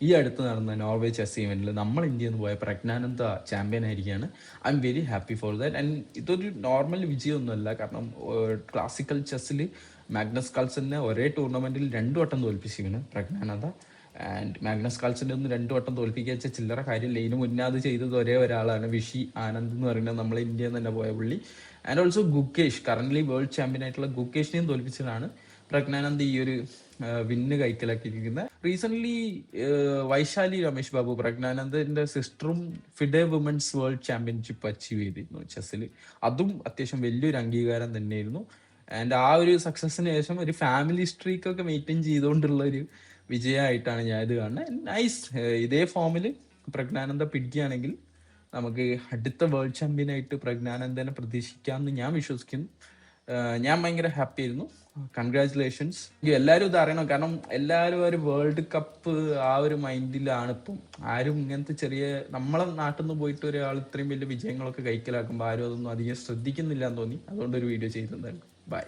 ഈ അടുത്ത് നടന്ന നോർവേ ചെസ് ഇവന്റിൽ നമ്മൾ ഇന്ത്യയിൽ നിന്ന് പോയ പ്രജ്ഞാനന്ദ ചാമ്പ്യൻ ആയിരിക്കുകയാണ്. I am very happy for that. And ഇതൊരു നോർമൽ വിജയമൊന്നുമല്ല, കാരണം ക്ലാസിക്കൽ ചെസ്സിൽ മാഗ്നസ് കാൾസനെ ഒരേ ടൂർണമെന്റിൽ 2 വട്ടം തോൽപ്പിച്ചിരിക്കുന്നു പ്രജ്ഞാനന്ദ. ആൻഡ് മാഗ്നസ് കാൾസന്റെ ഒന്ന് 2 വട്ടം തോൽപ്പിക്കുക വെച്ചാൽ ചില്ലറ കാര്യമില്ല. ഇതിന് മുന്നേ അത് ചെയ്തത് ഒരേ ഒരാളാണ്, വിഷി ആനന്ദ് എന്ന് പറയുന്നത്, നമ്മളെ ഇന്ത്യയിൽ നിന്ന് തന്നെ പോയ പുള്ളി. And also Gukesh, current world champion ആയിട്ടുള്ള ഗുകേഷിനെയും തോൽപ്പിച്ചതാണ് പ്രജ്ഞാനന്ദ് ഈ ഒരു വിന്ന് കൈക്കലാക്കിയിരിക്കുന്നത്. റീസെന്റ് വൈശാലി രമേശ് ബാബു, പ്രജ്ഞാനന്ദന്റെ സിസ്റ്ററും FIDE women's world championship achieve ചെയ്തിരുന്നു ചെസ്സിൽ. അതും അത്യാവശ്യം വലിയൊരു അംഗീകാരം തന്നെയായിരുന്നു. ആൻഡ് ആ ഒരു സക്സസിന് ശേഷം ഒരു ഫാമിലി സ്ട്രീക്ക് ഒക്കെ മെയിൻറ്റെയിൻ ചെയ്തുകൊണ്ടുള്ള ഒരു വിജയമായിട്ടാണ് ഞാൻ ഇത് കാണുന്നത്. നൈസ്. ഇതേ ഫോമിൽ പ്രജ്ഞാനന്ദ പിടിക്കുകയാണെങ്കിൽ നമുക്ക് അടുത്ത വേൾഡ് ചാമ്പ്യനായിട്ട് പ്രജ്ഞാനന്ദനെ പ്രതീക്ഷിക്കാമെന്ന് ഞാൻ വിശ്വസിക്കുന്നു. ഞാൻ ഭയങ്കര ഹാപ്പി ആയിരുന്നു. കൺഗ്രാറ്റുലേഷൻസ്. എല്ലാവരും ഇത് അറിയണം, കാരണം എല്ലാവരും ഒരു വേൾഡ് കപ്പ് ആ ഒരു മൈൻഡിലാണ് ഇപ്പം. ആരും ഇങ്ങനത്തെ ചെറിയ നമ്മളെ നാട്ടിൽ നിന്ന് പോയിട്ട് ഒരാൾ ഇത്രയും വലിയ വിജയങ്ങളൊക്കെ കൈക്കലാക്കുമ്പോൾ ആരും അതൊന്നും അധികം ശ്രദ്ധിക്കുന്നില്ല എന്ന് തോന്നി. അതുകൊണ്ടൊരു വീഡിയോ ചെയ്തിട്ടുണ്ടായിരുന്നു. ബൈ.